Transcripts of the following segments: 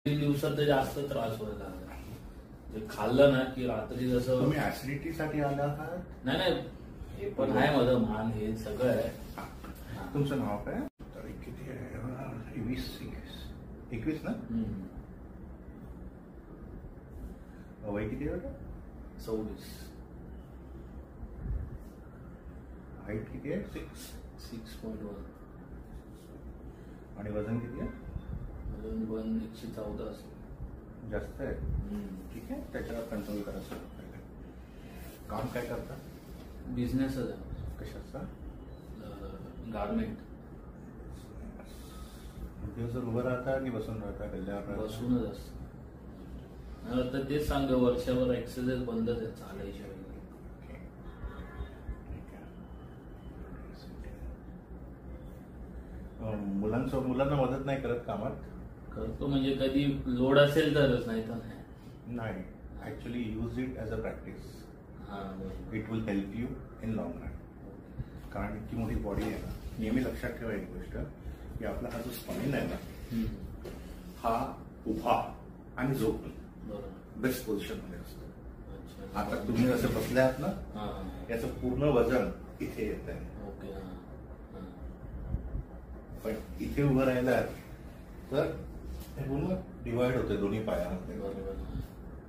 तीन दिवसात तर जास्त त्रास व्हायला लागला. जे खाल्लं ना की रात्री जसं तुम्ही ऍसिडिटीसाठी आला आहात? नाही नाही, हे पण आहे माझं मान, हे सगळं आहे. तुमचं नाव काय? तारीख किती आहे? 21 ना? वय किती आहे? 26. हाईट किती आहे? 6.1. आणि वजन किती आहे? वजन 114 असेल. जास्त आहे. ठीक आहे, त्याच्यावर कंट्रोल करा सर. काम काय करता? बिझनेसच आहे. कशाचा? गारमेंट. दिवसभर उभं राहता की बसून राहता? गल्ल्यावर बसूनच असतं. मला तर तेच सांगतो, वर्षभर एक्सरसाइज बंदच आहे, चालायची वगैरे. मुलांना मदत नाही करत कामात? करतो म्हणजे कधी लोड असेल तरच, नाही तर नाही. Actually use it as a practice. It will help you in long run. कारण इतकी मोठी बॉडी आहे ना. नेहमी लक्षात ठेवा एक गोष्ट, की आपला हा जो स्पाइन आहे ना, हा उभा आणि झोपून बेस्ट पोझिशन मध्ये असतो. आता तुम्ही जसं बसले आहात ना, याचं पूर्ण वजन इथे येत आहे. पण इथे उभं राहिला तर हे पूर्ण डिवाइड होते दोन्ही पायामध्ये.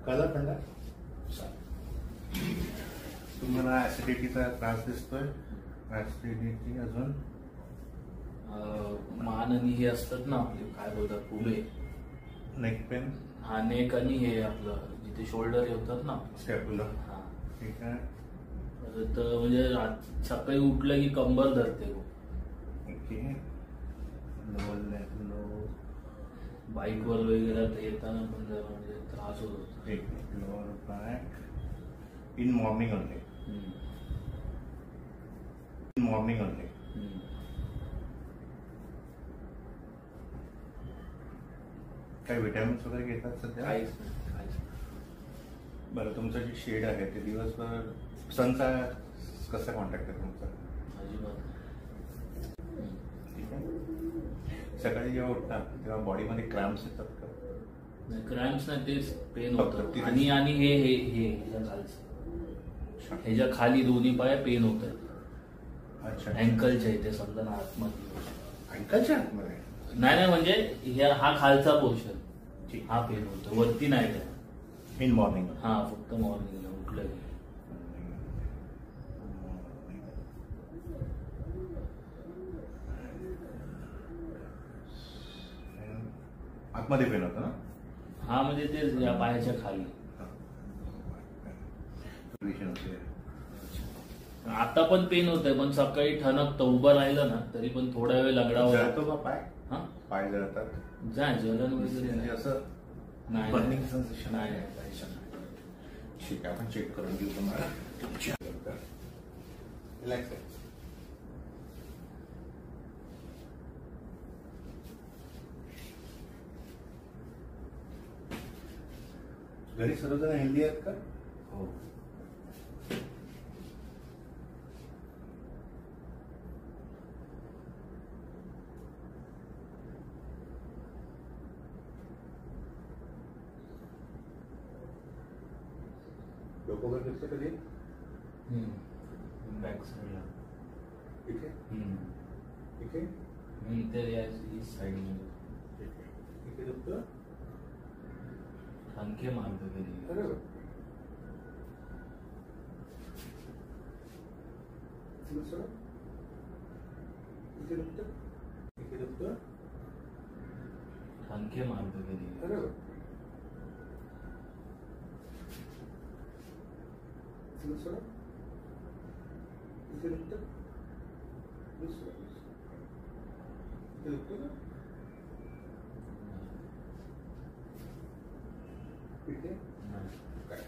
कळलं थंडा? तुम्हाला ऍसिडिटीचा त्रास दिसतोय? ऍसिडिटी अजून मान आणि हे असतात ना आपले, काय बोलतात, पुढे नेक पेन? हा, नेक आणि हे आपलं जिथे शोल्डर होतात ना, स्कॅप्युलर. ठीक आहे. तर म्हणजे सकाळी उठलं की कंबर धरते. ओके. बाईकवर वगैरे येताना पण जरा म्हणजे त्रास होत होता. Lower back in morning only. काही विटॅमिन्स वगैरे घेतात सध्या? काहीच नाही. बरं, तुमचं जे शेड आहे ते दिवसभर सनचा कसा कॉन्टॅक्ट आहे तुमचा? अजिबात. ठीक आहे. सकाळी जेव्हा उठतात तेव्हा बॉडीमध्ये क्रॅम्प्स येतात का? क्रॅम्प्स नाही, तेच पेन होतं. आणि आणि हे हे हे ह्याच्या खाली दोन्ही पाय पेन होत आहेत. अच्छा. अँकलच्या इथे समजा ना, आतमध्ये. अँकलच्या आतमध्ये? नाही म्हणजे हा खालचा पोर्शन, हा पेन होतो, वरती नाही काय. In morning? हा, फक्त मॉर्निंगला उठलं. आतमध्ये पेन होतं ना? हा, म्हणजे तेच या पायाच्या खाली. आता पण पेन होत आहे, पण सकाळी ठणकतं. उभं राहिलं ना तरी पण थोडा वेळ लगडावं. जळतो का पाय? पाय जळतात? जलन वगैरे असं नाही. Burning sensation? नाही. ठीक आहे, आपण चेक करून घेऊ तुम्हाला. रिलॅक्स आहे. घरी सर्वजण हेल्दी आहेत का? हो. डोकं वगैरे दिसतं कधी? बॅक साईडला. इथे? इथे? इथे ईस्ट साईड. इथे दुखतं? ठणके मारतो कधी. बरोबर. इथे दुखतं? इथे दुखतं? ठणके मारतो कधी. बरोबर. इथे दुखतं? इथे दुखतं का? इथे? काय?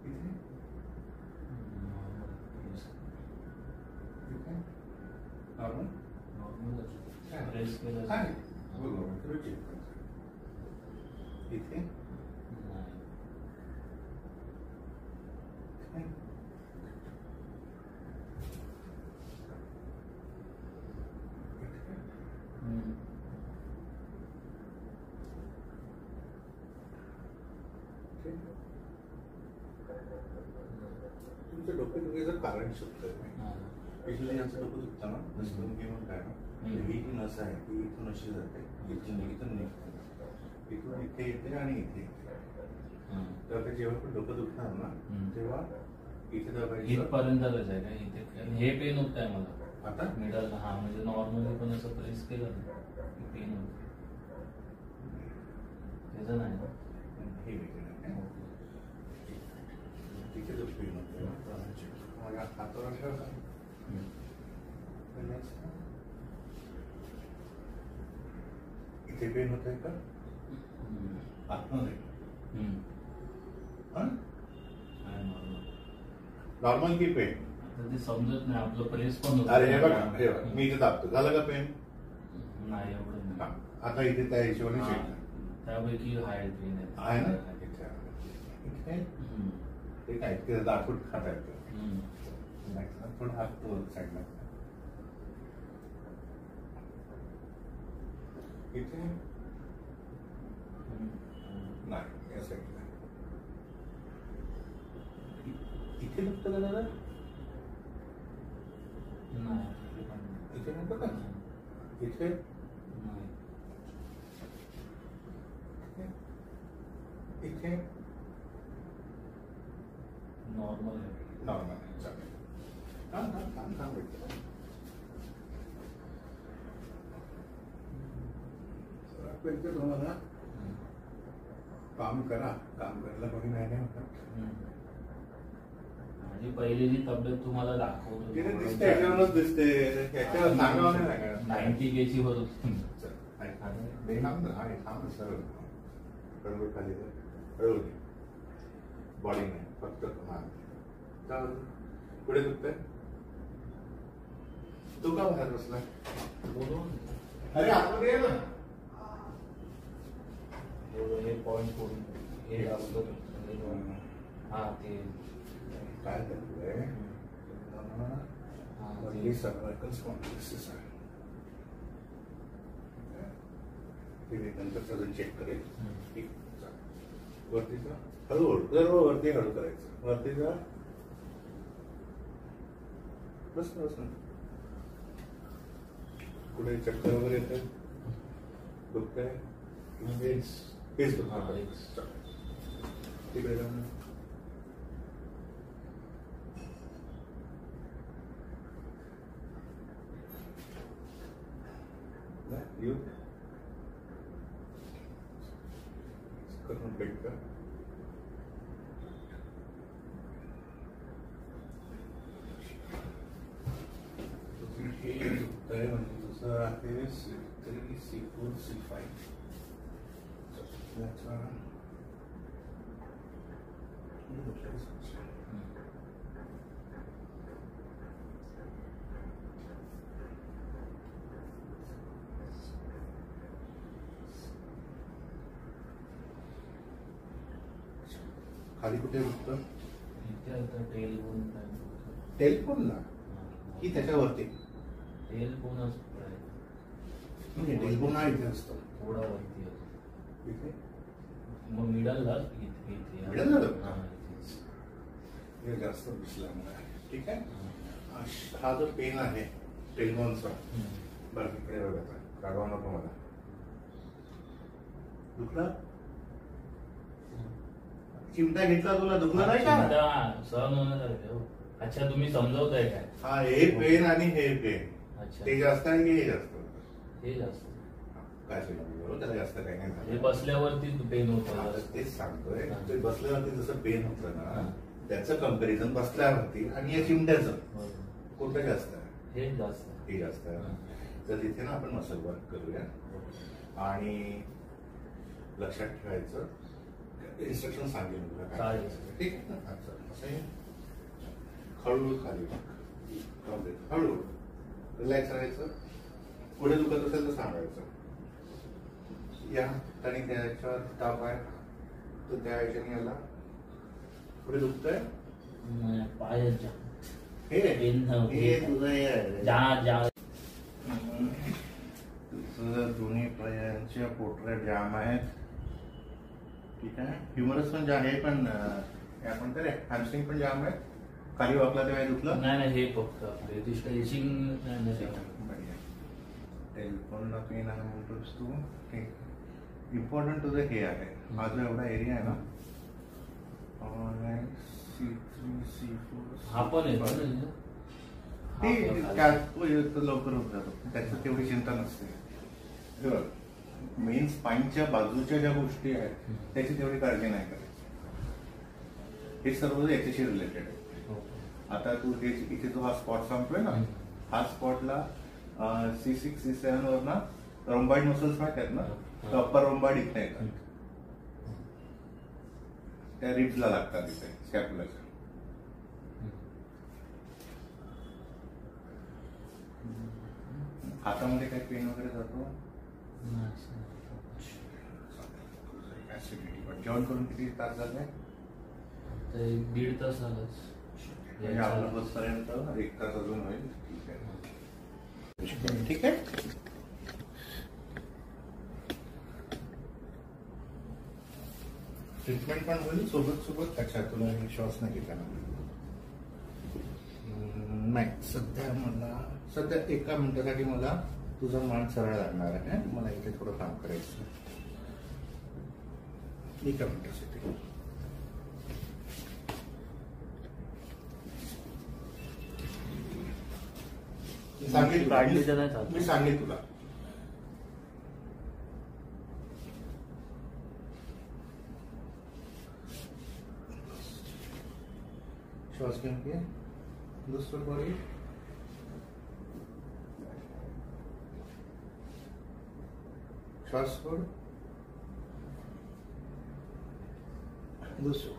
इथे? इथे? नॉर्मल? प्रेस केलं. इथे? कारण शोधतोय मी. इथलं यांचं डोकं दुखतं ना, नसतं घेऊन काय ना, ही जी नस आहे ती इथून अशी जाते, इथून निघते, इथून इथे येते आणि इथे येते. तर जेव्हा पण डोकं दुखणार ना तेव्हा इथे दाबायचं. इथपर्यंतच आहे का? इथे हे पेन होत आहे मला आता मिडल. हा म्हणजे नॉर्मली पण असं प्रेस केलं पेन होत, त्याचं नाही ना. हे तिथे जो पेन होतो माझ्या हातावर ठेवला. इथे पेन होत आहे का आतमध्ये? नॉर्मल की पेन? ते समजत नाही आपलं प्रेस पण होत. अरे हे बघा मी इथे दाबतो, झालं का पेन? नाही एवढं नाही. आता इथे त्या हिशोबाने चेक त्यापैकी आहे पेन आहे ना. ते काय ते दाखवून खाता येतं. थोडं हात तो साईडला इथे नाही, या साईडला इथे दुखतं का दादा? इथे नको का? इथे इथे नॉर्मल आहे. नॉर्मल आहे. चालेल. थांब भेटतं. तुम्हाला काम करा, काम करायला कोणी नाही म्हणतात. माझी पहिली जी तब्येत तुम्हाला दाखवतो त्याच्यावरच दिसते, त्याच्यावर सांगावं नाही लागणार. 90 kg होत होती. खाली हळू बॉडी नाही, फक्त मान. पुढे दुखतंय? तू का बाहेर बसलाय? अरे आतमध्ये ये ना. हे पॉइंट करून हे जास्त हा ते काय झालंय? सर्वायकल स्पॉन्डिलोसिस आहे. नंतर अजून चेक करेल. वरती जा, हळूहळू सर्व वरती हळू करायचं. वरती जा, बस बस. कुठे चक्कर वगैरे येते? दुखतंय? हेच दुखतं. तिकडे जाऊन येऊ करून पेट का. हे दुखतंय म्हणजे तुझं आहे C3, C4, C5. त्याचा खाली कुठे दुखतं? टेलफोनला की त्याच्यावरती? टेलफोनच म्हणजे टेलफोन हा इथे असतो थोडा वरती इथे. मग मिडलला जास्त दिसल्यामुळे ठीक आहे. हा जो पेन आहे टेलफोनचा, बरं इकडे बघा, काढवा नको मला. दुखला? चिमटा घेतला तुला दुखला नाही का? सहन होण्यासारखं. अच्छा तुम्ही समजवताय काय? हा हे पेन आणि हे पेन. अच्छा ते जास्त आहे की हे जास्त? हे जास्त. काय सांगितलं त्याला जास्त काही नाही झालं. हे बसल्यावरती पेन होतं. तेच सांगतोय, ते बसल्यावरती जसं पेन होतं ना त्याचं कंपॅरिझन बसल्यावरती आणि या चिमट्याचं कुठं जास्त आहे? हे जास्त. हे जास्त आहे. तर तिथे ना आपण मसल वर्क करूया आणि लक्षात ठेवायचं. इन्स्ट्रक्शन सांगेल तुला काय. ठीक आहे ना. असं हळूहळू खाली हळूहळू रिलॅक्स राहायचं. पुढे दुखत असेल तर सांगायचं. या आणि त्याच्यावर ताप आहे तर त्या ह्याच्याने याला पुढे दुखतंय पायाच्या हे तुझं हे आहे. तुझं दोन्ही पायांच्या पोटऱ्या जाम आहेत. ठीक आहे. ह्युमरस पण आहे, पण आपण तर हॅमस्ट्रिंग पण जाम आहे. खाली वाकला तेव्हा दुखलं नाही नाही, हे फक्त आपले स्ट्रेचिंग नाही झालं. टेलिफोनला पेन आहे म्हणतोस तू. इम्पॉर्टंट तुझं हे आहे, हा जो एवढा एरिया आहे ना, हा पण येतो ना, ते लवकर होत जातो, त्याची तेवढी चिंता नसते. मेन स्पाईनच्या बाजूच्या ज्या गोष्टी आहेत त्याची तेवढी काळजी नाही करायची. हे सर्व याच्याशी रिलेटेड आहे. आता तू हे इथे जो हा स्पॉट सांगतोय ना, हा स्पॉटला C6 C7 वर ना रोम्बॉइड मसल्स माहित आहेत ना, तर अप्पर रोम्बॉइड इथे येतात, त्या रिब्सला लागतात इथे स्कॅप्युलाच्या. हातामध्ये काही पेन वगैरे जातो? जेवण करून किती तास झाले? 1.5 तास झालाच. म्हणजे आपलं बसपर्यंत 1 तास अजून होईल. ठीक आहे. ट्रीटमेंट पण होईल सोबत सोबत. अच्छा, तुला श्वास नाही घेतला ना? नाही, सध्या 1 मिनिटासाठी मला तुझा मान सरळ लागणार आहे. मला इथे थोडं काम करायचं. 1 मिनिटासाठी मी सांगेल तुला. श्वास घेऊन घे. दुसरं बॉडी श्वास सोड. दुसरं.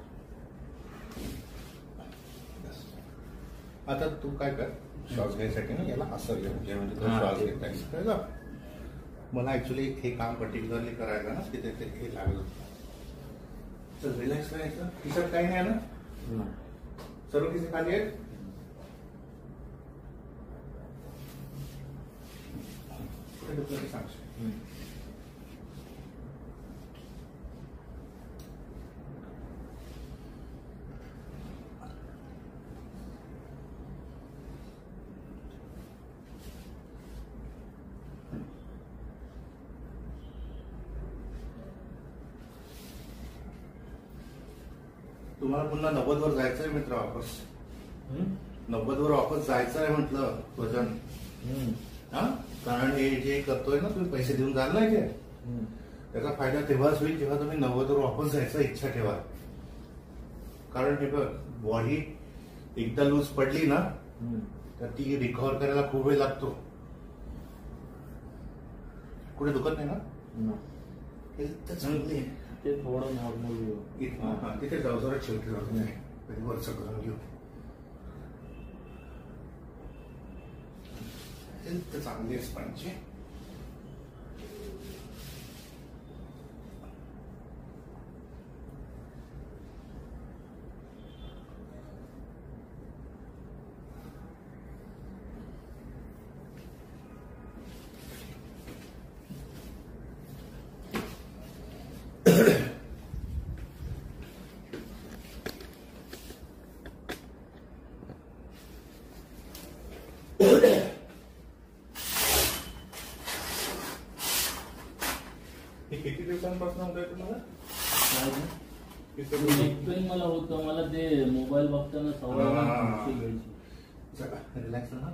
आता तू काय कर, श्वास घ्यायसाठी ना याला असं घे, म्हणजे तो श्वास घेत आहे. मला ऍक्च्युली हे काम पर्टिक्युलरली करायला ना तिथे ते हे लागलं. चल, रिलॅक्स करायचं. खिशात काही नाही ना? सर्व खिसे खाली आहेत? सांगशील. तुम्हाला पुन्हा 90 वर जायचंय मित्र, वापस 90 वर वापस जायचं आहे म्हटलं वजन. हा, कारण हे जे करतोय ना तुम्ही, पैसे देऊन जाल ना इथे, त्याचा फायदा तेव्हाच होईल जेव्हा तुम्ही 90 वर वापस जायचं इच्छा ठेवा. कारण हे बघ, बॉडी एकदा लूज पडली ना तर ती रिकव्हर करायला खूप वेळ लागतो. कुठे दुखत नाही ना? हेल्थ चांगली आहे. ते थोडं नॉर्मल तिथे जाऊ, जरा शेवटी जाऊ नाही, वरचं करून घेऊ. हेल्थ चांगली आहे स्पाईनची. किती दिवसांपासून होत आहे तुम्हाला? मला होतं, मला ते मोबाईल बघताना सवय घ्यायची. चला, रिलॅक्स ना.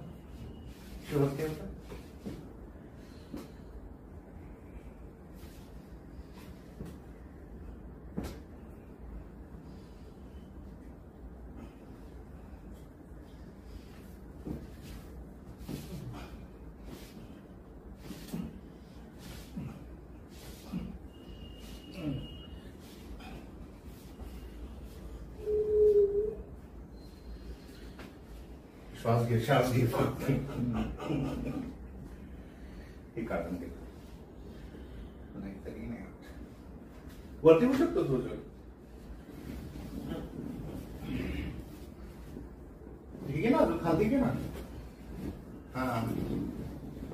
श्वास घ्या. श्वास घे फक्त. हे काढून घे, नाहीतरी नाही वरती होऊ शकतो तुझं. ठीक आहे ना, अजून खाली घे ना. हा,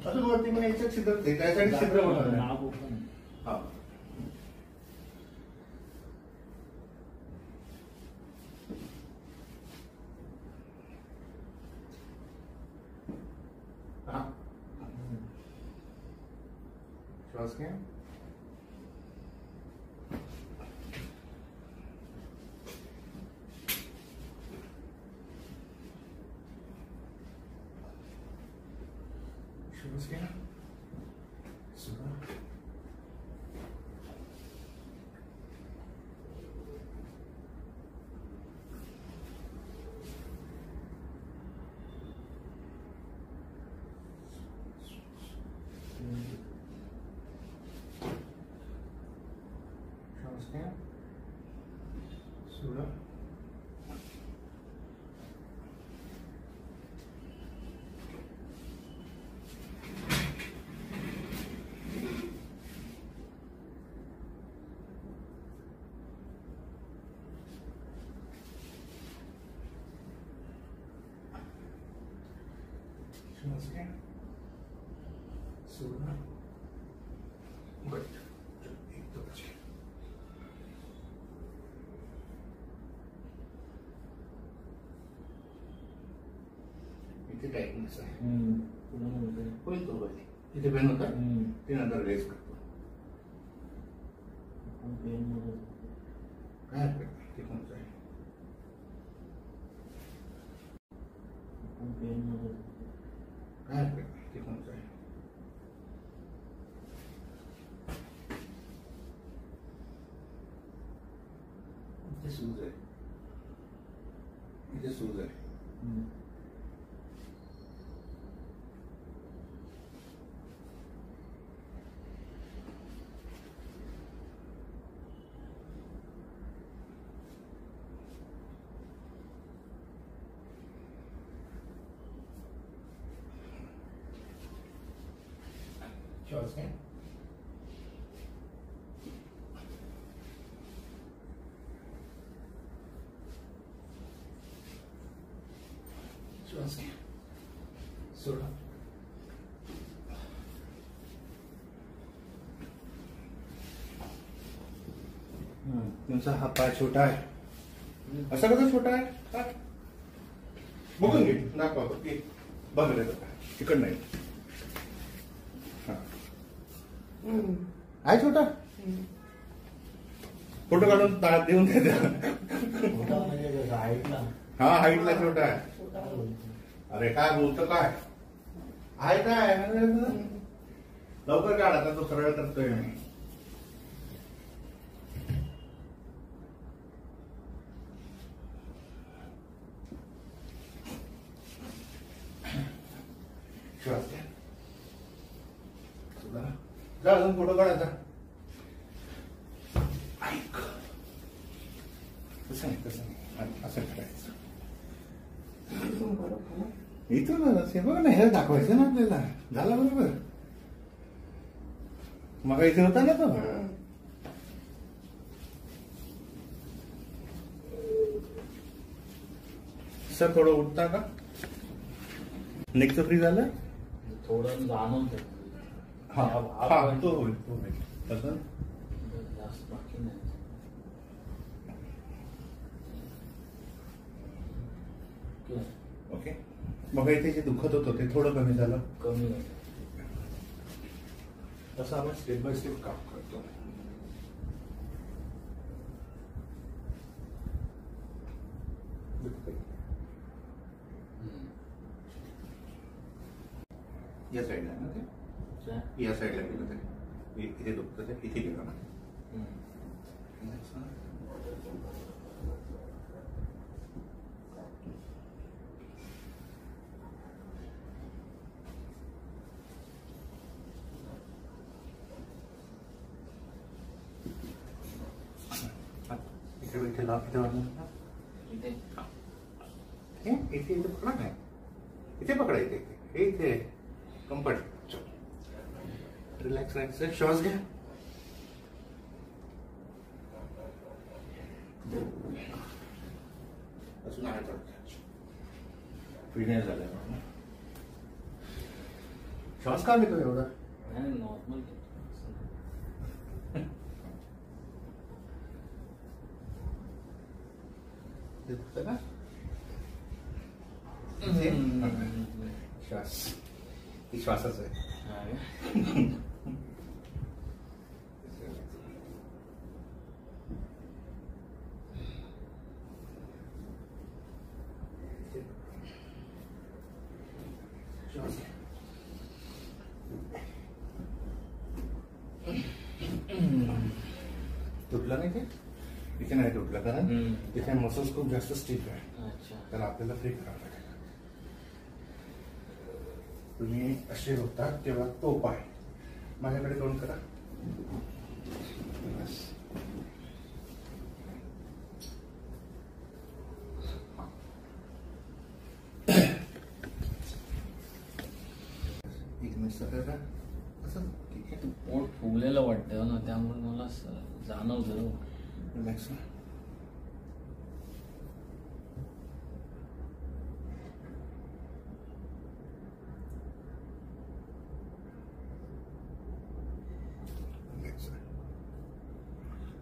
अजून वरती पण याच्यात छिद्र, त्यासाठी छिद्र होणार. हा, श्वास घ्या. श्वास घ्या. सोडा. श्वास घ्या. सोडा. श्वास घ्या. सोडा. गुड. एक दो बचे. इथे टाइटनेस आहे. होईल तो होईल. इथे पेन होता ते नंतर रेस करतो. काय हरकत नाही. ते कोणतं आहे. काय हरकत नाही. ते कोणतं आहे. इथे सूज आहे. इथे सूज आहे. श्वास घ्या. श्वास घ्या. सोडा. तुमचा हा पाय छोटा आहे. असा कसा छोटा आहे. हा? बघून घे. दाखवा बघ. बघ रे तिकड नाही. आहे छोटा. फोटो काढून देऊन द्या. हा हाईटला छोटा आहे. अरे काय बोलतो काय आहे काय लवकर काढ. आता तो सरळ करतोय मी. श्वास घ्या. जा अजून फोटो काढायचा. ऐक तसं नाही तसं नाही असं करायचं. इथून हे बघ ना. हे दाखवायचं ना आपल्याला. झाला बरोबर. मग इथे होता ना तो. सर थोडं उठता का. नेकचं फ्री झालं. थोडं जाणवत. हा हा तो होईल तो होईल. तसं जास्त बाकी नाही. ओके. मग इथे जे दुखत होतं ते थोडं कमी झालं. कमी तसं आपण स्टेप बाय स्टेप काम करतो. या साईडला ना ते. या साईडला गेलं ते. इथे दुखतं ते. इथे गेलं ना. इथे इथे पकडा नाही. इथे पकडा. इथे इथे कम्फर्ट. रिलॅक्स राहायचं. श्वास घ्या. अजून आहे फ्रीनेस झालं. श्वास का घेतो एवढा. नॉर्मल का श्वास. श्वासाच आहे. तुटलं नाही ते, इथे नाही तुटलं कारण तिथे मसल्स खूप जास्त स्टिफ आहे. अच्छा. तर आपल्याला फ्री करावं लागेल. तुम्ही असे होता तेव्हा तो पाय माझ्याकडे तोंड करा. एक मिनिट करा असं. ठीक आहे. पोट फुगलेलं वाटतं ना, त्यामुळे मला जाणवतं. रिलॅक्स.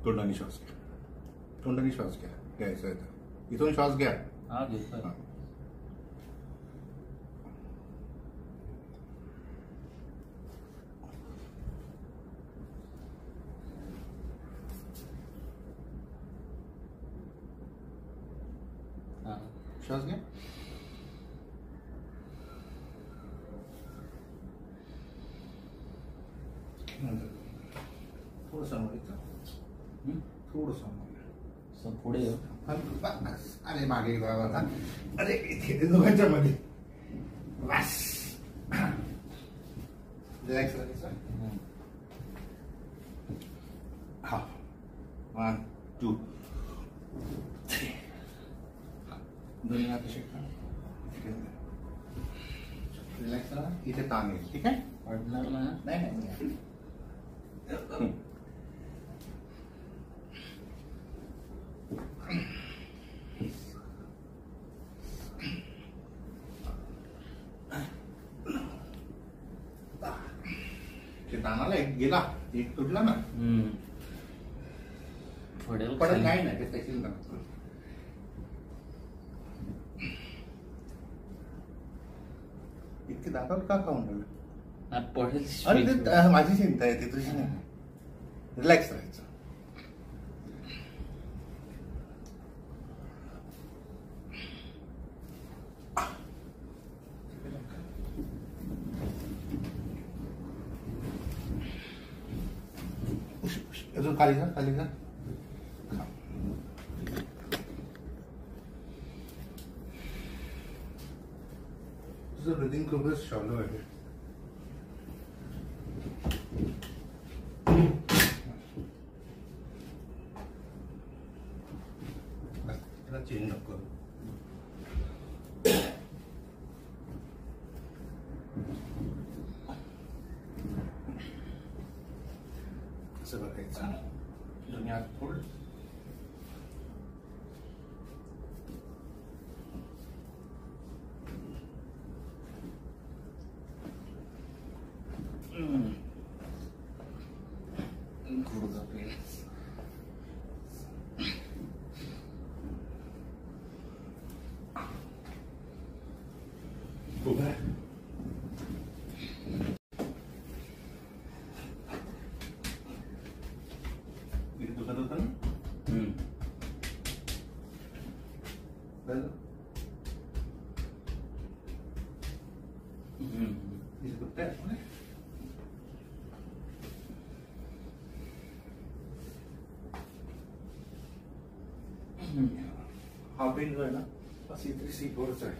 तोंडाने श्वास घ्या. तोंडाने श्वास घ्या. घ्यायचा आहे तर इथून श्वास घ्या. हा घेतो. श्वास घ्या. थोडं सांभाळायचं. थोडं सांभाळ. पुढे अरे मागे बाबा. अरे इथे दोघांच्या मध्ये बस. रिलॅक्स राहायचं. हा. 1 2 3. दोन्ही हात असे रिलॅक्स राहा. इथे ताण येईल. ठीक आहे. पडणार ना. नाही. तानाला एक गेला, एक तुटला ना. पडेल काही नाही. ते त्याची इतके दाखवलं का खाऊन राहिलं. पडेल. अरे ते माझी चिंता आहे, ती तुझी नाही. रिलॅक्स राहायचं. अजून खाली जा. खाली जा. तुझं ब्रिदिंग खूपच शॉलो आहे. त्याला चेंज नको. असं बघायचं. दोन्ही हात फोल्ड. गुडघा पेन. उभा आहे. दुखत होतं ना. हा पेन जो आहे ना, C3 C4चा आहे.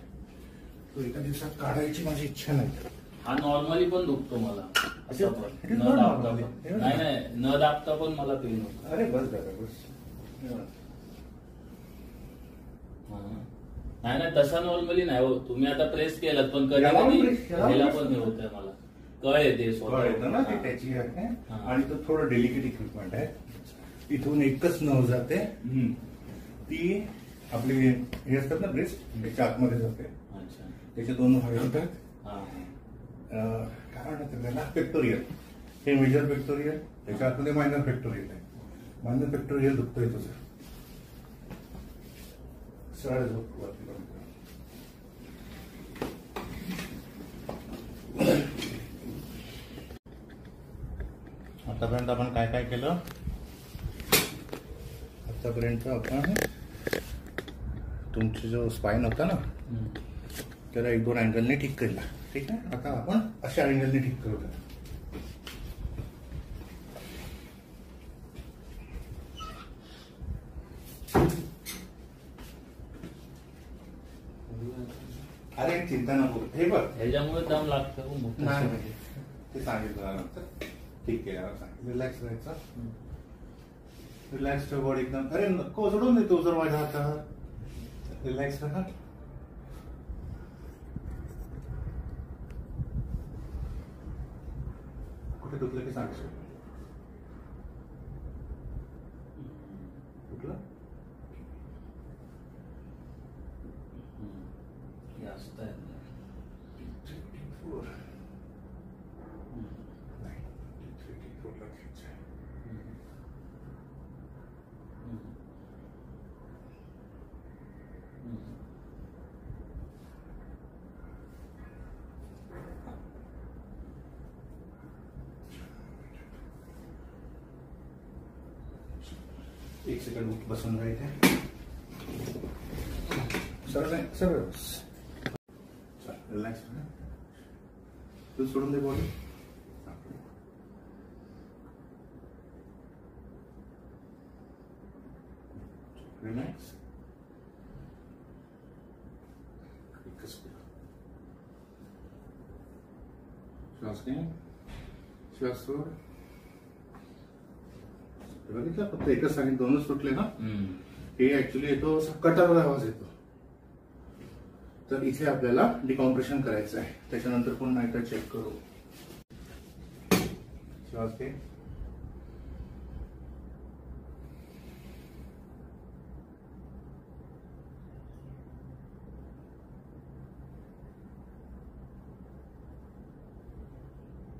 तो एका दिवसात काढायची माझी इच्छा नाही. हा नॉर्मली पण दुखतो मला. असं पण न दाबता पण नाही न दाबता पण मला पेन होतो. अरे बस दादा बस. नाही तसा नॉर्मली नाही हो. तुम्ही आता प्रेस केलात पण कधी ह्याला पण होत आहे मला. कळ येते स्वतः ना. ते त्याची आहे आणि तो थोडं डेलिकेट इक्विपमेंट आहे. इथून एकच नव जाते. ती आपली हे असतात ना ब्रेस्ट, त्याच्या आतमध्ये जाते. त्याचे 2 भाग होतात. काय म्हणतात त्याला, पेक्टोरियल. हे मेजर पेक्टोरियल, त्याच्या आतमध्ये मायनर पेक्टोरियल आहे. मायनर पेक्टोरियल दुखतोय तुझं. सरळ झोप वरती. आतापर्यंत आपण काय काय केलं. आतापर्यंत आपण तुमची जो स्पाइन होता ना, त्याला 1-2 अँगलने ठीक केला. ठीक आहे. आता आपण अशा अँगलने ठीक करूया. चिंता नको. हे बघ ह्याच्यामुळे दम लागतं खूप मोठं. नाही ते सांगितलं नंतर. ठीक आहे सांगितलं. रिलॅक्स राहायचं. रिलॅक्स ठेव बॉडी एकदम. अरे नको सोडून देतो जर माझ्या हातात. रिलॅक्स राहा. कुठे दुखलं की सांगशील. कुठलं जास्त आहे. एक सेकंड बसून राहायचे. सरळ नाही सरळ. रिलॅक्स. तू सोडून दे बॉडी. रिलॅक्स. श्वास घे. श्वास सोड. बघितलं फक्त एकच सांगितलं. दोनच सुटले ना. हे ऍक्च्युली येतो कटावर आवाज येतो. तर इथे आपल्याला डिकॉम्प्रेशन करायचं आहे. त्याच्यानंतर पुन्हा एकदा चेक करू. श्वास घे.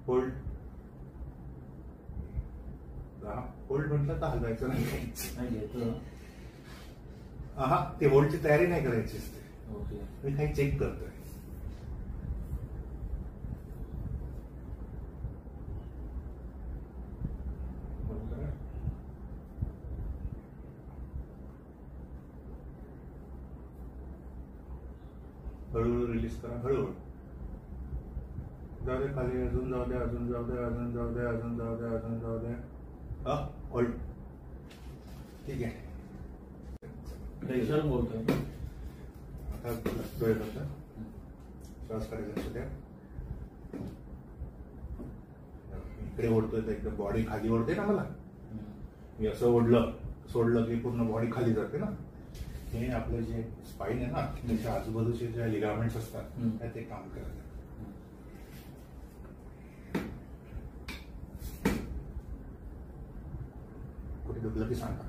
होल्ड. होल्ड म्हटलं तर हलवायचं नाही. हा ते होल्डची तयारी नाही करायची असते. मी काही चेक करतोय. हळूहळू रिलीज करा. हळूहळू जाऊ दे खाली. अजून जाऊ दे. अजून जाऊ दे. अजून जाऊ दे. अजून जाऊ दे. अजून जाऊ दे. होल्ड. ठीक आहे. प्रेशर बोलतोय. आता डोळे बंद. श्वास कडे लक्ष द्या. इकडे ओढतोय तर एकदम बॉडी खाली ओढते ना. मला मी असं ओढलं सोडलं की पूर्ण बॉडी खाली जाते ना. हे आपलं जे स्पाईन आहे ना त्याच्या आजूबाजूचे जे लिगामेंट्स असतात ते काम करतात. कुठे दुखलं की सांगा.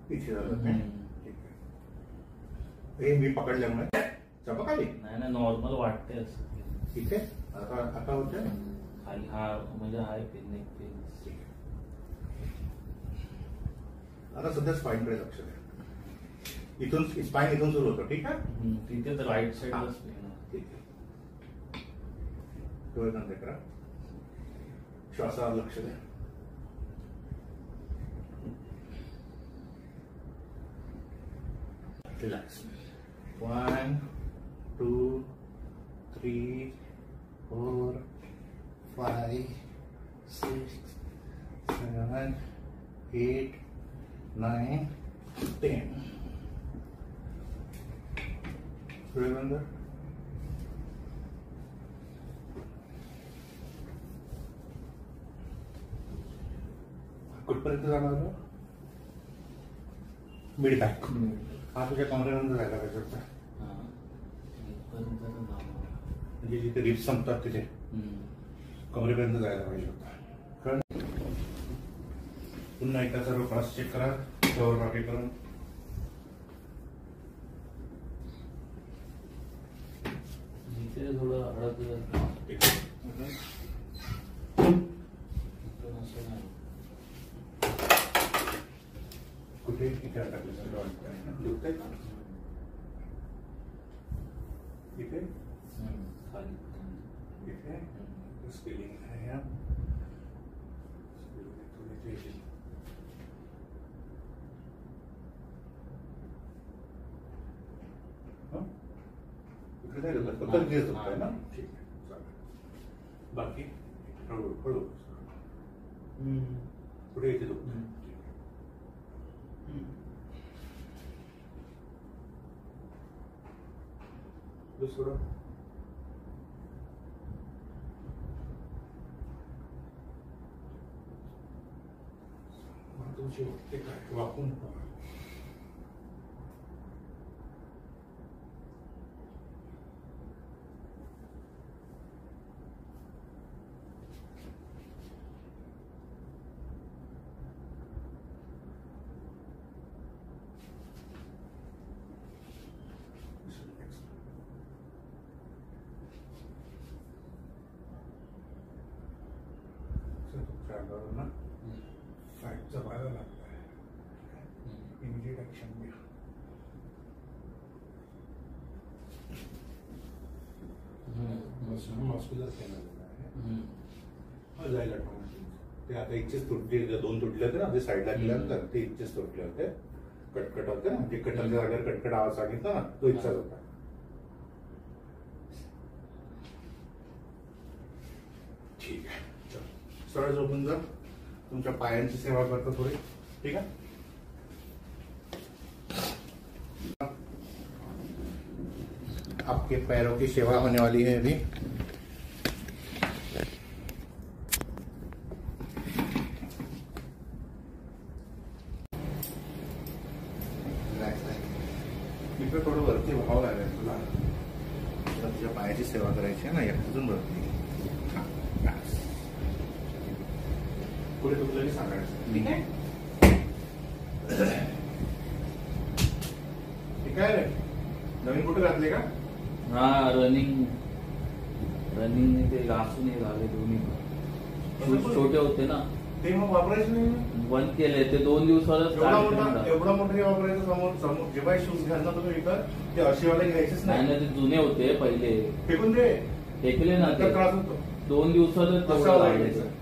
पीछे झालं. ठीक आहे. हे मी पकडल्यामुळे चपकाली नाही नॉर्मल वाटते असं. ठीक आहे. आता होतंय खाली. हा म्हणजे हाय पेन. Neck pain. आता सध्या स्पाईन कडे लक्ष द्या. इथून स्पाईन इथून सुरू होतं. ठीक आहे. तिथे तर राईट साईडलाच पेन. ठीक आहे. डोळे बंद करा. श्वासावर लक्ष द्या. रिलॅक्स. 1 2 3 4 5 6 7 8 9 10. डोळे बंद. कुठपर्यंत जाणार होतं. Mid back. हा तुझ्या कमरेपर्यंत जायला पाहिजे होता. म्हणजे जिथे रिप्स संपतात तिथे कमरेपर्यंत जायला पाहिजे होता. पुन्हा एकदा सर्व क्रॉस चेक करा. कव्हर करून. जिथे थोडं हळद. कुठे इथे अटकलं. दुखतंय का इथे. खाली इथे स्पेलिंग आहे. नाही दुखत, फक्त तेच दुखतंय ना. ठीक आहे, चालेल. बाकी हळूहळू कुठे इथे दुखतंय? दुसरं तुमची वाटते काय वाकून पहा. ना फॅटचा व्हायला लागलाय, इमिडिएट ऍक्शन घ्या. मस्क्युलर केलं आहे, जायला ते आता इच्छेच तुटले, 2 तुटले होते ना ते साईडला गेल्यानंतर, ते इच्छेच तुटले होते, कटकट होते ना, ते कटरच्या जागेवर कटकट आवाज सांगितला ना, तो इच्छाच होता. ठीक आहे, सरळ झोपून जा. तुमच्या पायांची सेवा करतो थोडी. ठीक आहे, आपके पैरों की सेवा होने वाली है अभी. इकडे थोडं वरती व्हावं लागेल तुला. तुझ्या पायाची सेवा करायची आहे ना, एकजून वरती. पुढे तुला सांगायचं. ठीक आहे, ठीक आहे रे. नवीन कुठे घातले का? हा, रनिंग ते घासून झाले दोन्ही. छोटे होते ना ते, मग वापरायचं नाही. बंद केले ते 2 दिवसाला. एवढा मोठा वापरायचं. समोर जेव्हा शूज घाल ना तुम्ही विकत, ते अशीवाले घ्यायचेच नाही ना, ते जुने होते पहिले. फेकून दे. फेकले ना ते. त्रास होतो. 2 दिवसाला तेवढं लागायचं.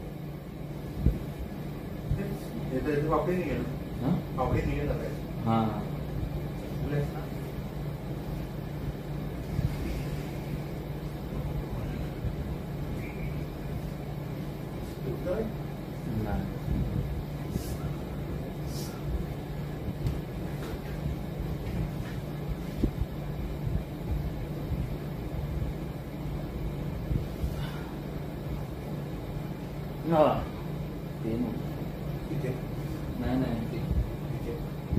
पापडी निघेल, पापडी निघेल ना काय. हा, नाही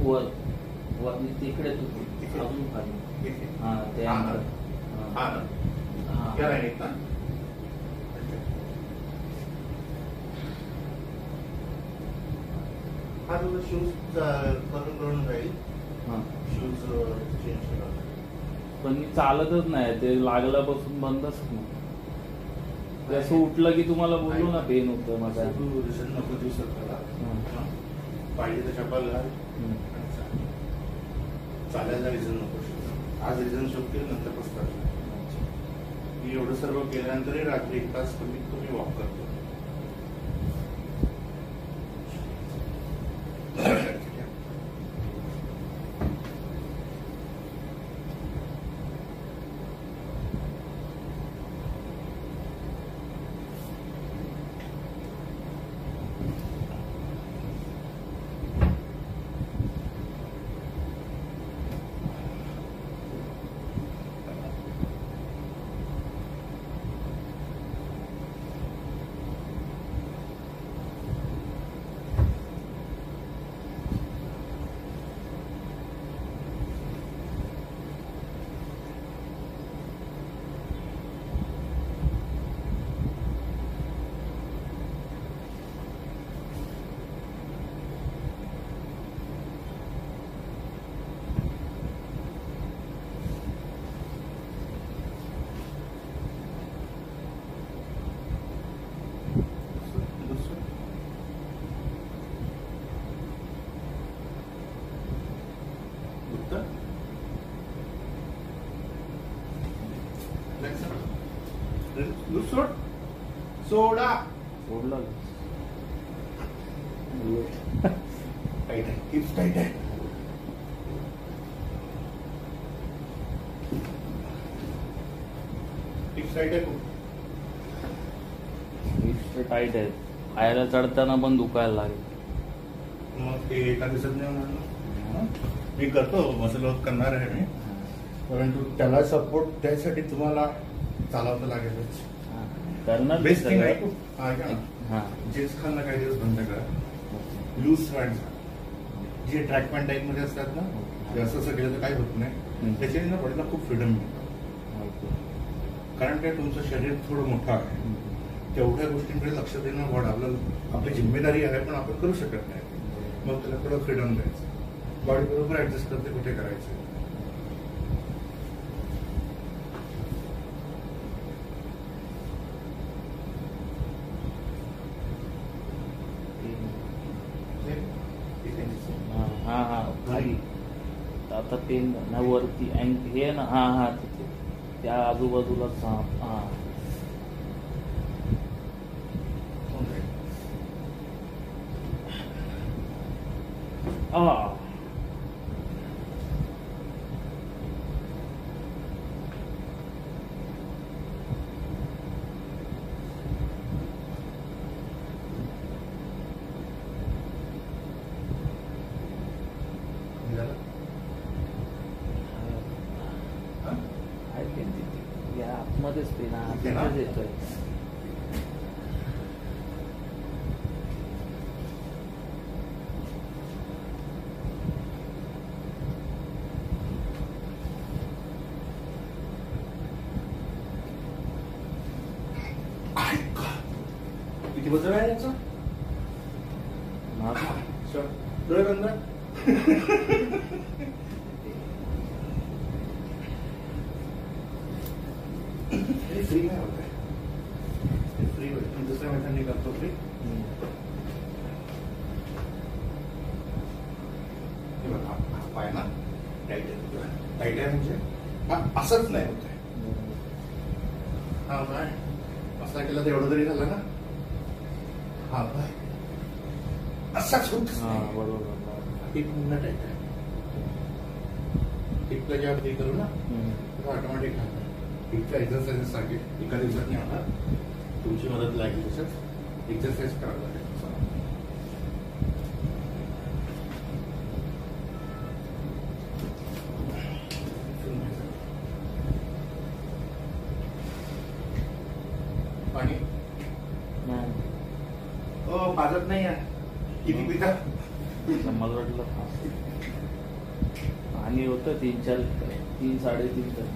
वर तिकडे अजून खाली. हा, ते हा तुझं शूज करून जाईल. शूज चेंज करा. पण मी चालतच नाही, ते लागल्यापासून बंदच नाही. असं उठलं की तुम्हाला बोलू ना, पेन होतं माझा. तू रिझन नको देऊ स्वतःला. पाहिजे तर चप्पल घाल, चालायला रिझन नको. आज रिझन शोध केलं, नंतर पस्ताव. मी एवढं सर्व केल्यानंतरही रात्री 1 तास कमीत कमी वॉक करतो. सोड, सोडा, सोडला. टाईट आहे, हिप्स टाईट आहे. फिक्स टाईट आहे खूप. टाईट आहे, खायला चढताना पण दुखायला लागेल. मग ते एका दिवसात नाही होणार ना. मी करतो, मसल वर्क करणार आहे मी, परंतु त्याला सपोर्ट द्यायसाठी तुम्हाला चालवतं लागेलच. करणार बेस्ट थिंग आहे खूप. जेन्स खालना काही दिवस बंद करा, लूज पॅन्ट जे ट्रॅक पॅन्ट टाईप मध्ये असतात ना, ते असं असं केलं तर काही होत नाही. त्याच्याने ना बॉडीला खूप फ्रीडम मिळतं. कारण काय, तुमचं शरीर थोडं मोठं आहे, तेवढ्या गोष्टींकडे लक्ष देणं आपली जिम्मेदारी आहे, पण आपण करू शकत नाही. मग त्याला थोडं फ्रीडम द्यायचं, बॉडी बरोबर ऍडजस्ट करते कुठे करायचं. खाली आता ते ना वरती हे ना, हा तिथे त्या आजूबाजूला आतमध्येच ते ना तिथेच येतोय. किती बदल आहे याचा? डोळे बंद. फ्री नाही होत आहे, फ्री होईल दुसऱ्या महिन्यांनी करतो फ्री. बघा हा पाय ना टाईट आहे, टाईट आहे म्हणजे हा असंच नाही होत आहे. हा पाय असा केला तर एवढं तरी झालं ना. हा पाय असाच होत बरोबर. एक मिनिट टाईट आहे. टिपला जेव्हा फ्री करू ना तेव्हा ऑटोमॅटिक राहतं. इथल्या एक्सरसाइजेस साठी एका दिवसात नाही होणार, तुमची मदत लागेल. तसंच एक्सरसाइज करावं लागेल. पाणी पाजत नाही आहे. किती पिता? मला वाटलं पाणी होतं 3-4 3-3.5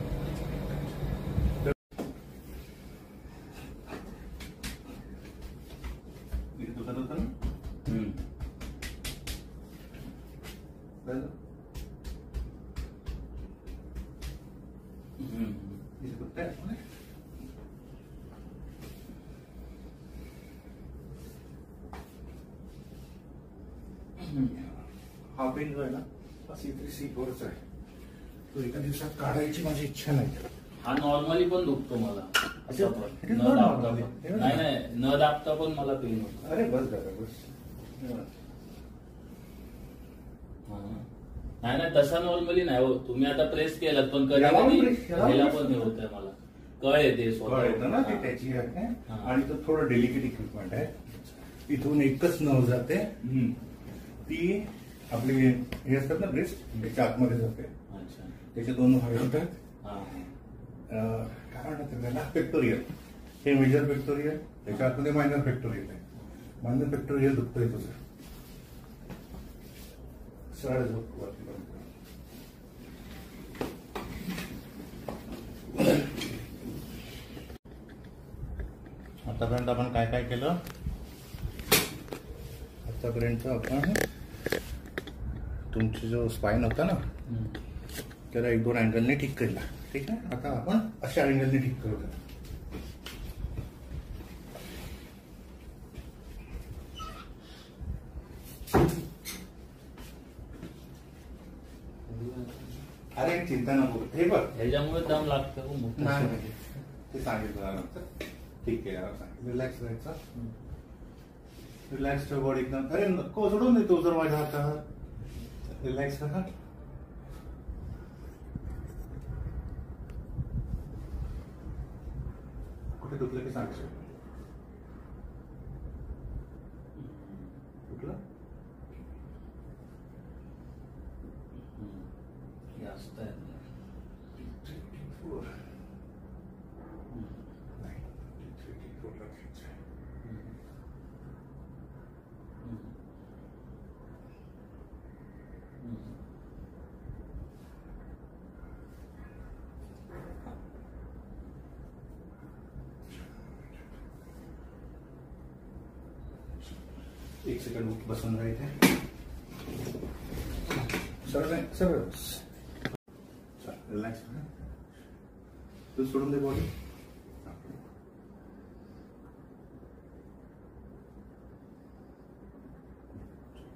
हा पेन जो आहे ना, C3C4चा आहे. तो एका दिवसात काढायची माझी इच्छा नाही. हा नॉर्मली पण दुखतो मला, नाही न दाबता पण मला पेन होतो. अरे बस दादा बस. नाही तसा नॉर्मली नाही हो. तुम्ही आता प्रेस केलात पण कधी ह्याला पण हे होत आहे मला. कळ येते येतं ना, ते त्याची आहे. आणि तो थोडं डेलिकेट इक्विपमेंट आहे. इथून एकच नव जाते, ती आपली हे असतात ना ब्रेस्ट, त्याच्या आतमध्ये जाते. त्याचे 2 भाग होतात. काय म्हणतात त्याला, पेक्टोरियल. हे मेजर पेक्टोरियल, त्याच्या आतमध्ये मायनर पेक्टोरियल आहे. मायनर पेक्टोरियल दुखतोय तुझं. सरळ झोप वरती. आतापर्यंत आपण काय काय केलं? आतापर्यंत आपण तुमचा जो स्पाइन होता ना, त्याला 1-2 अँगलने ठीक केला. ठीक आहे, आता आपण अशा अँगलने ठीक करू. अरे चिंता नको, हे बघ ह्याच्यामुळे दम लागतं. नाही ते सांगितलं ठीक आहे. रिलॅक्स राहायचा, रिलॅक्स बॉडी एकदम. अरे नको सोडून देतो जर माझ्या हातात. रिलॅक्स राहा. सांगशील कुठलं जास्त आहे. 384 नाही 384 ला घ्यायचं आहे. एक सेकंड बसून राहायचे सरळ सरळ रिलॅक्स तू सोडून दे बॉडी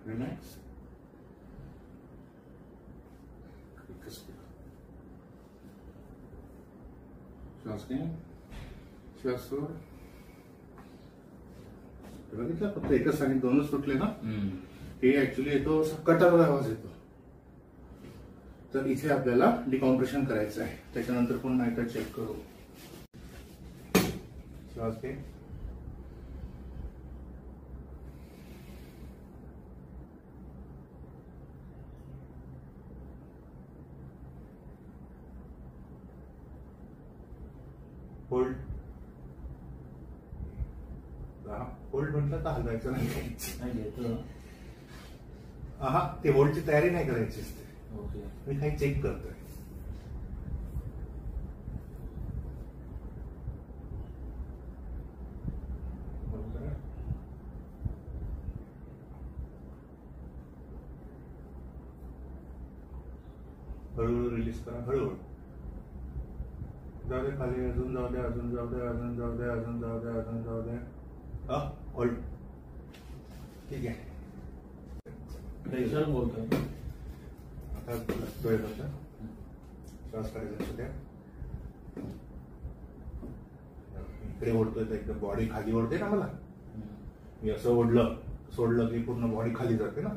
रिलॅक्स श्वास घे श्वास सोड बघितलं फक्त एकच सांगितलं दोनच सुटले ना हे ऍक्च्युली येतो कटाला आवाज येतो तर इथे आपल्याला डिकॉम्प्रेशन करायचं आहे त्याच्यानंतर पुन्हा एकदा चेक करू श्वास घे होल्ड होल्ड म्हटलं तर हलवायचं नाही हा ते होल्डची तयारी नाही करायची असते मी काही चेक करतोय हळूहळू रिलीज करा हळूहळू जाऊ दे खाली अजून जाऊ दे अजून जाऊ दे अजून जाऊ दे अजून जाऊ दे अजून जाऊ दे होल्ड ठीक आहे प्रेशर बोलतोय आता डोळे बंद श्वास काढायला लक्ष द्या इकडे ओढतोय तर एकदम बॉडी खाली ओढते ना मला मी असं ओढलं सोडलं की पूर्ण बॉडी खाली जाते ना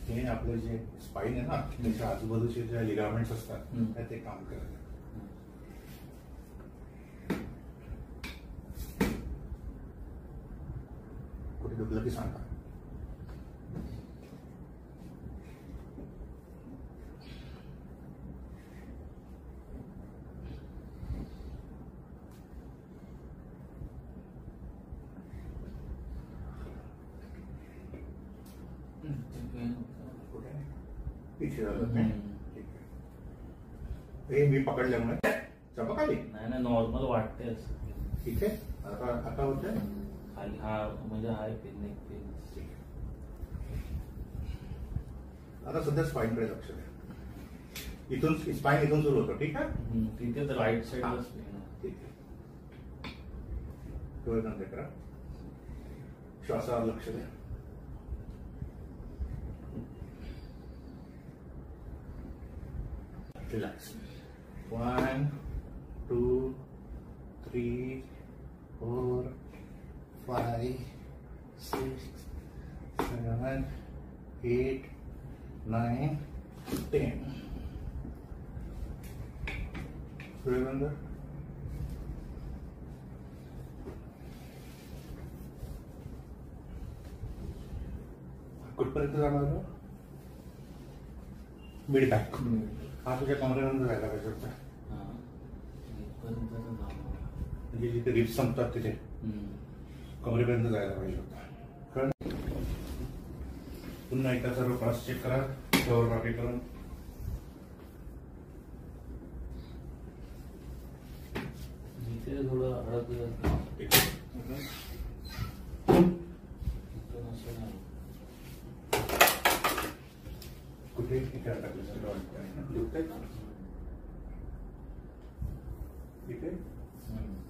हे आपलं जे स्पाईन आहे ना त्याच्या आजूबाजूचे जे लिगामेंट्स असतात ते काम करतात कुठे दुखलं की सांगा पीछे हे मी पकडल्यामुळे चपकाली नाही नॉर्मल वाटते असं ठीक आहे आता आता होतंय खाली हा म्हणजे हाय पेन नेक पेन आता सध्या स्पाईन कडे लक्ष द्या इथून स्पाईन इथून सुरू होतं ठीक आहे तिथे तर राईट साईडलाच पेन ठीक आहे डोळे बंद करा श्वासावर लक्ष द्या रिलॅक्स 1 2 3 4 5 6 7 8 9 10 डोळे बंद कुठपर्यंत जाणार मिड बॅक हा तुझ्या कमरेपर्यंत जायला पाहिजे होता म्हणजे जिथे रिप्स संपतात तिथे कमरेपर्यंत जायला पाहिजे होता कळलं पुन्हा एकदा सर्व क्रॉस चेक करा कवर बाकी करून जिथे थोडं हळद कुठे इथे टाकलं इथे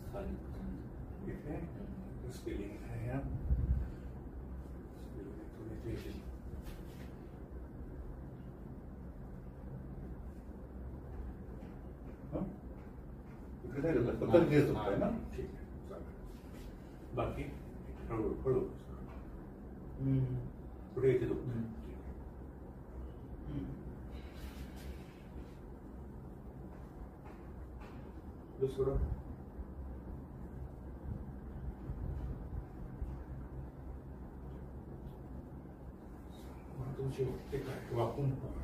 खाली इथे स्पेलिंग आहे इकडे काय झालं फक्त घेत होता ना ठीक आहे चालेल बाकी हळूहळू हळूहळू पुढे इथे दुखतं दुसरं तुझे वाटते काय वाकून पहा.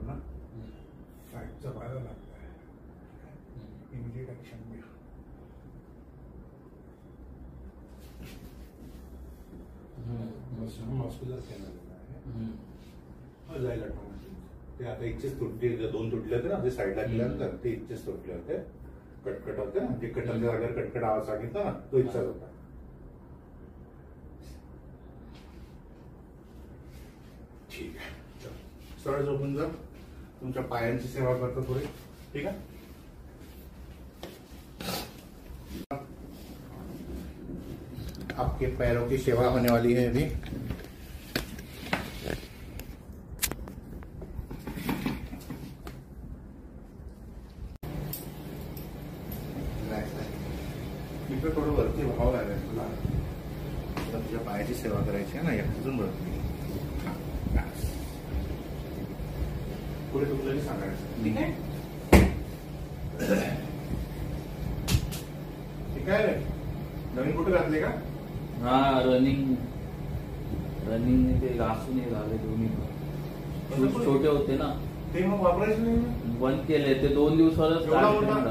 ना फॅटचा व्हायला लागलाय. इमिडिएट ऍक्शन घ्या. मस्क्युलर आहे जायला ते आता इच्छेच तुटले, 2 तुटले होते ना ते साईडला केल्यानंतर ते इच्छेच तुटले होते. कटकट होते ना, जे कटकच्या जागेवर कटकट आवाज सांगितला ना तो इच्छाच होता. ठीक आहे, सरळ झोपून जा. तुमच्या पायांची सेवा करतो थोडी. ठीक आहे. आपके पैरों की सेवा होने वाली है अभी. इकडे थोडं वरती व्हावं लागेल तुला. तुझ्या पायाची सेवा करायची आहे ना, अजून वरती. पुढे तुला सांगायचं. ठीक आहे. ठीक आहे. नवीन कुठे घातले का? हा, रनिंग ते घासून झाले दोन्ही. छोटे होते ना ते, मग वापरायचं नाही. बंद केले ते 2 दिवसावरच.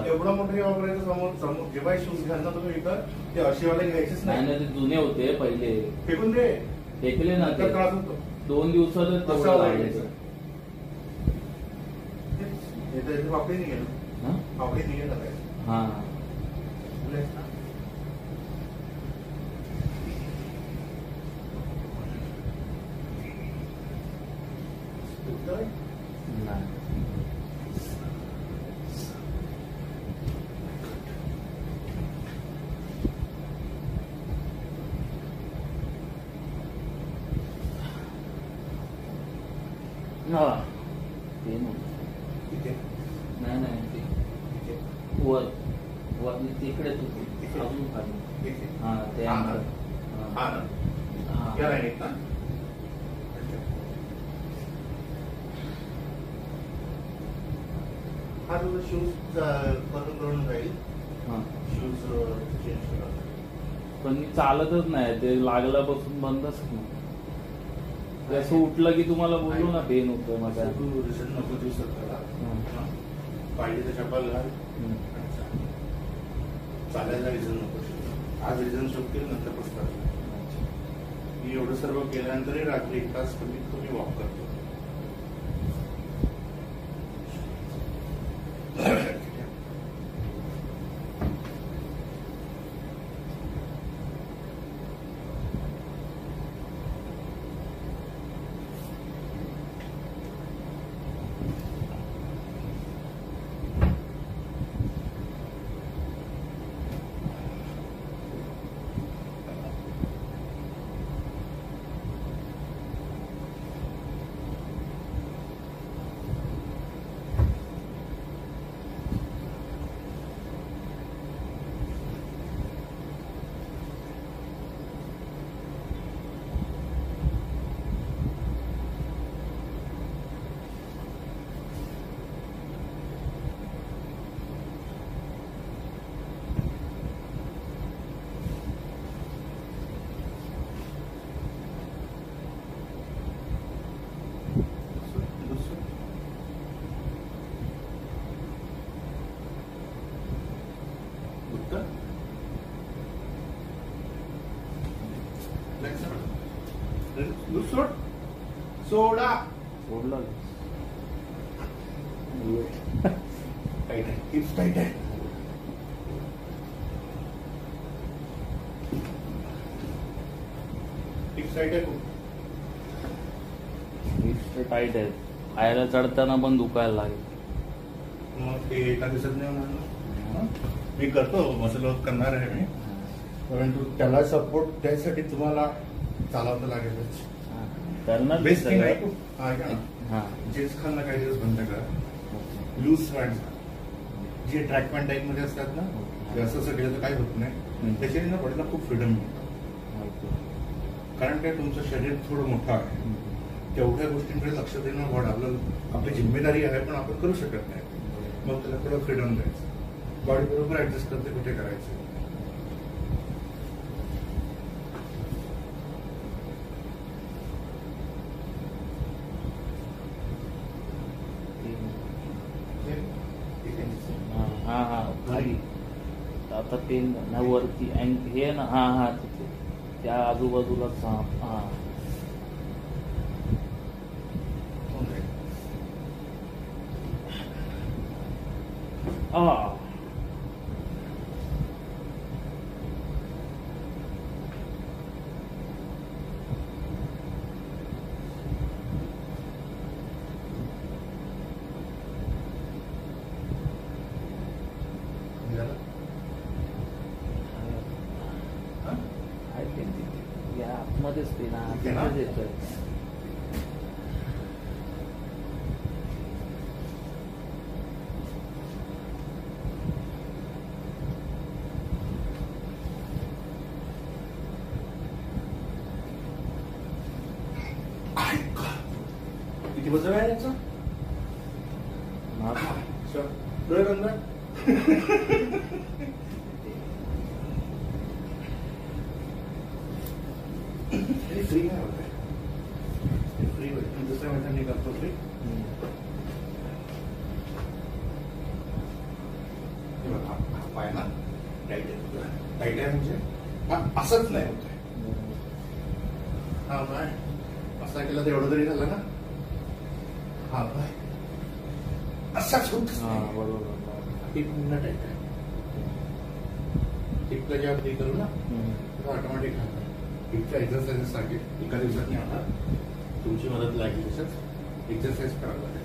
एवढा मोठे वापरायचं. समोर जेव्हा शूज घाल ना तुम्ही इथं, ते अशीवाले घ्यायचेच नाही. ते जुने होते पहिले. फेकून दे. फेकले ना ते. 2 दिवसावरच वापरी नाही गेलं. वापरी नाही गेलं. हा, नाही वर तिकडेच होती अजून खाली. हा, ते या लाईनीत ना. हा तुझं शूज करून राहील. शूज चेंज करा. पण मी चालतच नाही, ते लागल्यापासून बंदच नाही. असं उठलं की तुम्हाला बोललो ना पेन होतं माझ्या. तू रिझल्ट नको दिवसात पाहिजे तर चप्पल घाल. चालायला रिझन नको. आज रिझन शोध केलं नंतर पसतात. मी एवढं सर्व केल्यानंतरही रात्री 1 तास कमीत कमी वॉक करतो. सोडा सोडला. टाइट आहे. हिप्स टाइट आहे. हिप्स टाइट आहे. हिप्स टाईट आहे. खायला चढताना पण दुखायला लागेल. मग ते एका दिवसात नाही होणार. मी करतो, मसल वर्क करणार आहे मी. परंतु त्याला सपोर्ट द्यायसाठी तुम्हाला चालवता लागेलच. करणार बेस्ट थिंग आहे. जेन्स खालना काही दिवस बंद करा. लूज स्टँड जे ट्रॅक पॅन्ट टाईप मध्ये असतात ना, ते असं केलं तर काही होत नाही. त्याच्याने ना बॉडीला खूप फ्रीडम मिळतं. कारण काय, तुमचं शरीर थोडं मोठं आहे, तेवढ्या गोष्टींकडे लक्ष देणं आपली जिम्मेदारी आहे, पण आपण करू शकत नाही. मग त्याला थोडं फ्रीडम द्यायचं, बॉडी बरोबर ऍडजस्ट करते कुठे करायचं. आता ते ना वरती हे ना, हा तिथे त्या आजूबाजूलाच. या आतमध्येच ते ना तिथेच येतोय. किती वजन आहे याचं? डोळे बंद. फ्री नाही होत आहे, फ्री होईल दुसऱ्या महिन्यात करतो फ्री. हा पाय ना टाईट आहे, टाईट आहे म्हणजे हा असंच नाही होत आहे. हा पाय असा केला तर एवढं तरी झालं ना. हा पाय असाच होत. बरोबर, एक पुन्हा टाईट आहे. टिपला जेव्हा फ्री करू ना तर ऑटोमॅटिक हा टिपच्या एक्झरसाइजेस साठी एका दिवसात नाही होणार. तुमची मदत लागली तसंच एक्झरसाइज करावं लागेल.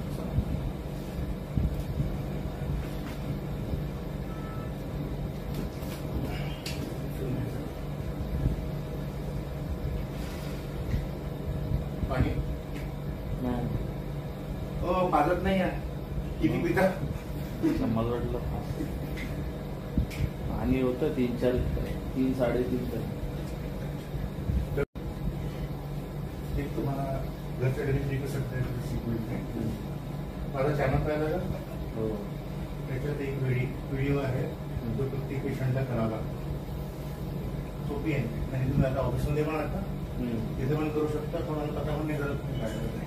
पाणी पाजत नाही आहे. किती पिता? मला वाटलं पाणी होतं 3-4 3-3.5. तुम्हाला घरच्या घरी फ्री करू शकता. माझा चॅनल पाहिला का? हो. त्याच्यात एक व्हिडिओ आहे जो प्रत्येक पेशंटला करावा लागतो. सोपी आहे. म्हणजे तुम्ही आता ऑफिसमध्ये पण आता तिथे पण करू शकता. कोणाला पता पण नाही करत नाही.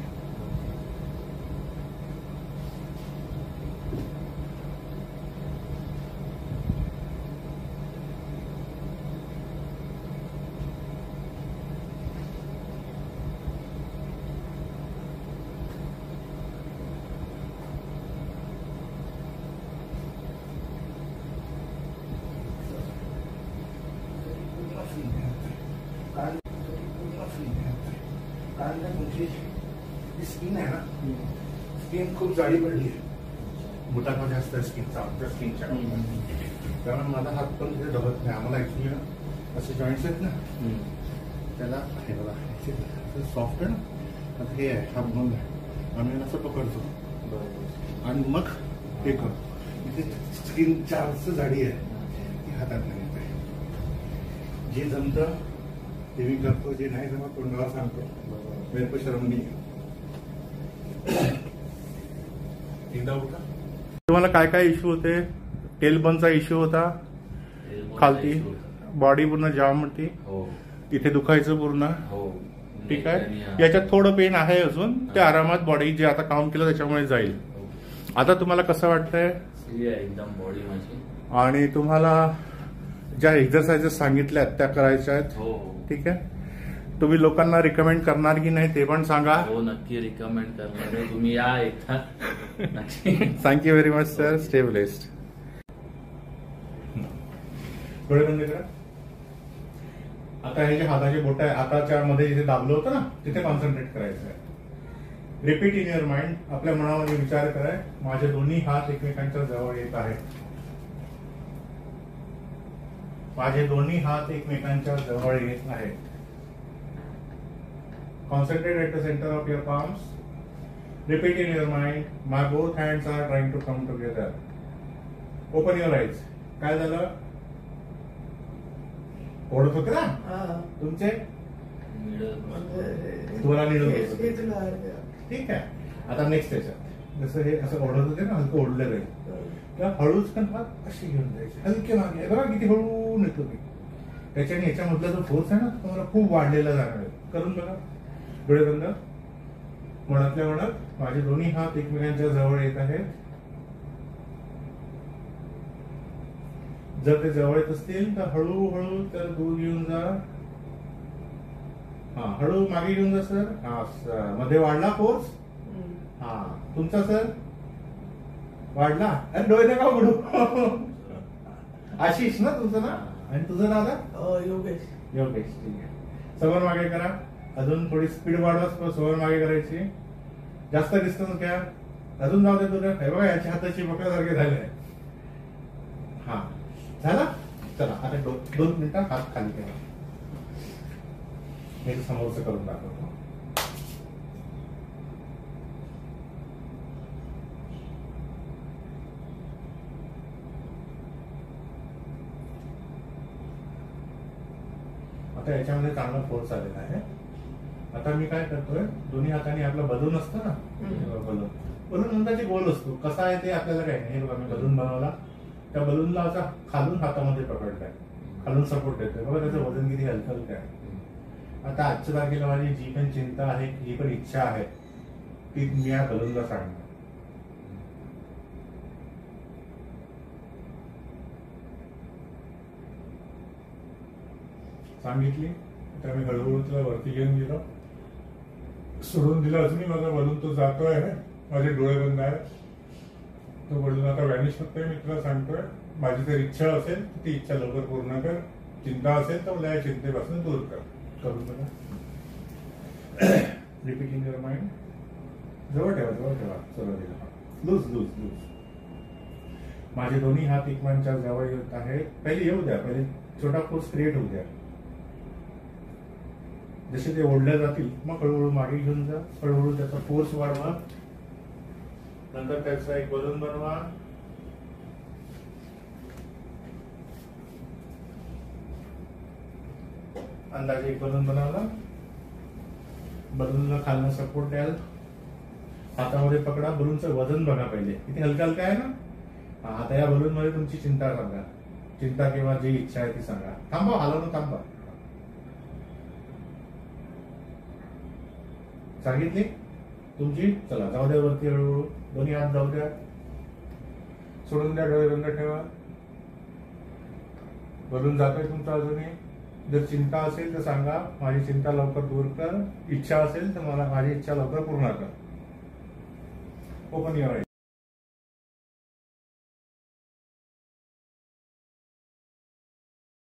कारण तुमची स्किन आहे ना, स्किन खूप जाडी पडली आहे. बुटाचा जास्त स्किनचा आमच्या स्किनच्या, त्यामुळे माझा हात पण तिथे दबत नाही. आम्हाला ऍक्च्युली असे जॉईंट्स आहेत ना, त्याला हे बघा सॉफ्ट आहे ना, आता हे आहे हा बंद आहे, आम्ही असं पकडतो आणि मग हे करतो. इथे स्किन जास्त जाडी आहे, ती हातात नाही येते. जे जमतं ते मी करतो, जे नाही जमत तोंडावर सांगतो. मेरे को शर्म नाही. एकदा उठा. तुम्हाला काय काय इश्यू होते? टेलबनचा इश्यू होता, खालती बॉडी पूर्ण जाम होती, तिथे दुखायचं पूर्ण. ठीक आहे, याच्यात थोडं पेन आहे अजून, ते आरामात बॉडी जे आता काम केलं त्याच्यामुळे जाईल. आता तुम्हाला कसं वाटतंय? एकदम बॉडी माझी. आणि तुम्हाला ज्या एक्सरसाइजेस सांगितल्यात त्या करायच्या आहेत. ठीक आहे, तुम्ही लोकांना रिकमेंड करणार की नाही ते पण सांगा. हो, नक्की रिकमेंड करणार आहे. तुम्ही या एकदा. Thank you very much sir. Stay blessed. डोळे बंद करा. आता हे जे हाताचे बोट आहे, हाताच्या मध्ये जिथे दाबलं होतं ना तिथे कॉन्सन्ट्रेट करायचं आहे. Repeat in your mind. आपल्या मनामध्ये विचार कराय, माझे दोन्ही हात एकमेकांच्या जवळ येत आहेत. माझे दोन्ही हात एकमेकांच्या जवळ येत आहेत. Concentrate at the center of your palms. Repeat in your mind, my both hands are trying to come together. Open your eyes. काय झालं? ओढत होते ना तुमचे, तुम्हाला निडत होते. ठीक आहे. आता नेक्स्ट त्याच्यात जसं हे असं ओढत होते ना, हलकं ओढलं राहील किंवा हळूच पण अशी घेऊन जायची, हलके मागे. बघा किती हळू नेतो मी. त्याच्याने याच्यामधला जो फोर्स आहे ना तुम्हाला खूप वाढलेला जाणार आहे. करून बघा. डोळे बंद. मनातल्या मनात माझे दोन्ही हात एकमेकांच्या जवळ येत आहेत. जर ते जवळ येत असतील तर हळूहळू तर दूर घेऊन जा. हा, हळू मागे घेऊन जा सर. हा, मध्ये वाढला फोर्स. हा, तुमचा सर वाढला. अरे डोळे नका उघडू. आशिष ना तुमचं ना, आणि तुझं दादा योगेश. योगेश. ठीक आहे. समोर मागे करा. अजून थोडी स्पीड वाढवा. समोर मागे करायची. जास्त डिस्टन्स घ्या. अजून जाऊ दे तुझं. हे बघा याच्या हाताची पकडासारखे झाले. हा, झाला. चला आता 2 मिनिटं हात खाली करा. हे समोरचं करून दाखवतो. आता याच्यामध्ये चांगला फोर्स आलेला आहे. आता मी काय करतोय, दोन्ही हाताने आपला बलून असतो ना, बलून म्हणताची गोल असतो. कसा आहे ते आपल्याला काही नाही. बघा मी बलून बनवला. त्या बलूनला असा खालून हातामध्ये पकडलाय, खालून सपोर्ट देतोय. बघा त्याचं वजन किती हलकं हलकं आहे. आता आजच्या तारखेला माझी जी पण चिंता आहे, जी पण इच्छा आहे, ती मी या बलूनला सांगणार. सांगितली. तर मी हळूहळू तुला वरती घेऊन गेलो, सोडून दिला. अजूनही माझा बलून तो जातोय. माझे डोळे बंद आहेत. तो बलून आता व्हॅनिश होतोय. मी तुला सांगतोय, माझी जर इच्छा असेल ती इच्छा लवकर पूर्ण कर. चिंता असेल तर मला या चिंतेपासून दूर कर. करून बघा. Repeating your mind. जवळ ठेवा, जवळ ठेवा. सुरुवातीला लूज लूज लूज. माझे दोन्ही हात एकमेकांच्या जवळ येत आहेत. पहिले येऊ द्या. पहिले छोटा फोर्स क्रिएट होऊ द्या. जसे ते ओढल्या जातील मग हळूहळू मागे घेऊन जा. हळूहळू त्याचा फोर्स वाढवा. नंतर त्याचा एक बलून बनवा. अंदाजे एक बलून बनवला. बलूनला खालनं सपोर्ट द्याल. हातामध्ये पकडा. बलूनचं वजन बघा पहिले किती हलका हलका आहे ना. आता या बलून मध्ये तुमची चिंता सांगा. चिंता किंवा जी इच्छा आहे ती सांगा. थांबा, हलवणं थांबा. सांगितली तुमची. चला जाऊ द्या वरती. हळूहळू दोन्ही हात जाऊ द्या. सोडून द्या. डोळे बंद ठेवा. बलून जातोय तुमचा अजूनही. जर चिंता असेल तर सांगा, माझी चिंता लवकर दूर कर. इच्छा असेल तर मला माझी इच्छा लवकर पूर्ण कर. Open your eyes.